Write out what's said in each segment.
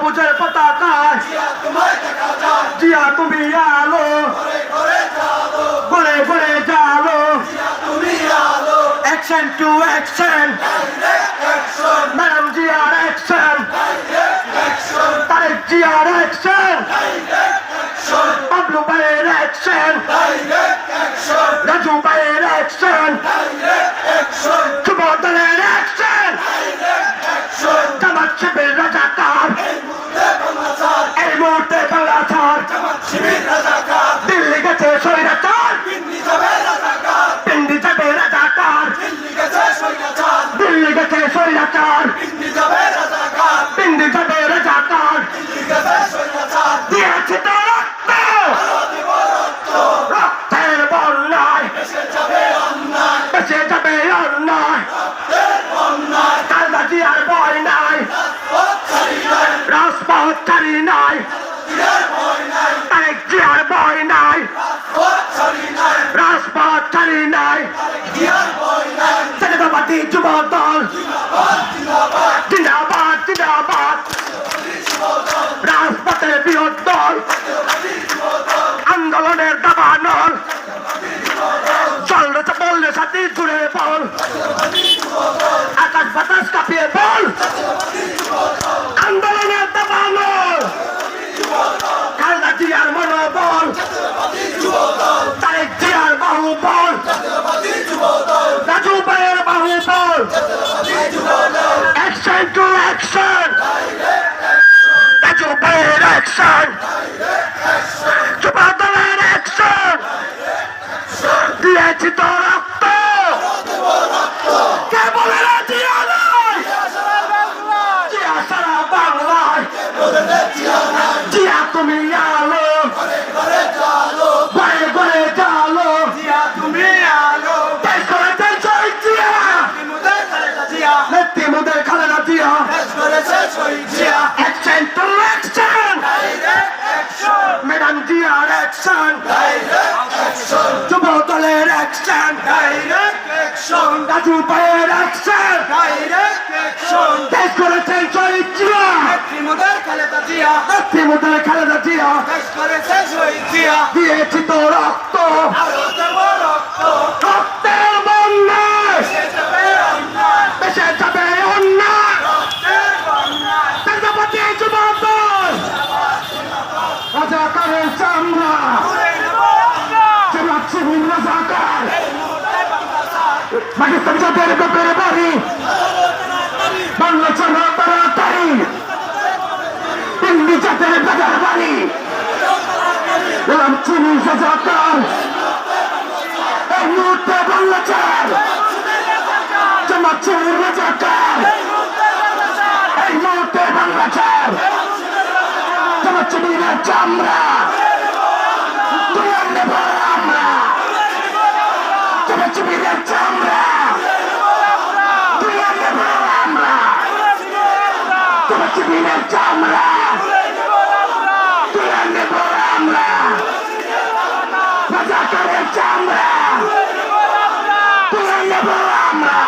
সবুজের পতাকায় জিয়া তুমি আলো, ঘরে ঘরে জালো, অ্যাকশন টু অ্যাকশন, ম্যাডাম জিয়ার অ্যাকশন, তারেক জিয়ার অ্যাকশন, বাবলু ভাইয়ের অ্যাকশন, রাজু ভাইয়ের অ্যাকশন, যুব দলের অ্যাকশন, জামাত শিবির রাজাকার, এই মুহূর্তে বাংলা ছাড়, দিল্লি গেছে স্বৈরাচার, পিন্ডি যাবে রাজাকার, দিল্লি গেছে স্বৈরাচার, পিন্ডি যাবে রাজাকার, দিয়েছে তো রক্ত, রক্তের বন্যায় বেঁচে যাবে অন্যায়, কালদা জিয়ার ভয় নাই, রাজপথ ছাড়ি নাই, তারেক জিয়ার ভয় নাই, রাজপথ ছাড়ি নাই, জাতীয়তাবাদী যুব দল জিন্দাবাদ জিন্দাবাদ, রাজপথের বৃহৎ দল, আন্দোলনের দাবানল, চলছে বললে সাথে জুড়ে বল, আকাশ বাতাস কাঁপিয়ে বল, আন্দোলনের দাবানল, খালেদা জিয়ার মনোবল, তারেক জিয়ার বাহুবল, রাজু ভাইয়ের বাহুবল, অ্যাকশন টু অ্যাকশন, রাজু ভাইয়ের অ্যাকশন, যুব দলের অ্যাকশন, দিয়েছি তো রক্ত, কে বলে না জিয়া নাই, জিয়া সারা বাংলায়, জিয়া তুমি আলো, ঘরে ঘরে জালো, জিয়া তুমি আলো, দেশ করেছে শহীদ জিয়া, নেত্রী মোদের Khaleda Zia, action to action, madam জিয়ার অ্যাকশন, যুব দলের অ্যাকশন, রাজু ভাইয়ের অ্যাকশন, দেশ করেছেন শহীদ জিয়া, নেত্রী মোদের খালেদা জিয়া, দিয়েছি তো রক্ত, রক্তের বন্যায় বেঁচে যাবে অন্যায়, জাতীয়তাবাদী যুব দল রাজাকারের চামড়া, জামাত শিবির রাজাকার, পাকিস্তান জাতের বাপের বাড়ি, বাংলা চলো তাড়াতাড়ি, দিল্লি জাতের বাজার বাড়ি, চিনি রাজাকার, এই মুহূর্তে বাংলা চার, জামাত শিবির রাজাকার, এই মুহূর্তে বাংলা চার, জামাত শিবিরের চামড়া তুলে নেব আমরা, জামাত শিবিরের চামড়া তুলে নেব আমরা, জামাত শিবিরের চামড়া তুলে নেব আমরা, রাজাকারের চামড়া তুলে নেব আমরা,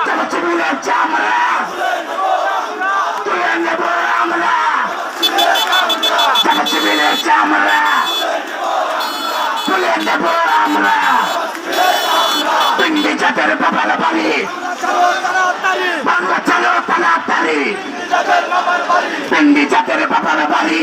জামাত শিবিরের চামড়া তুলে নেব আমরা, জামাত শিবিরের চামড়া তুলে নেব আমরা, পিন্ডি জাতের বাবার বাড়ি, বাংলা চলো তাড়াতাড়ি, পিন্ডি জাতের বাবার বাড়ি,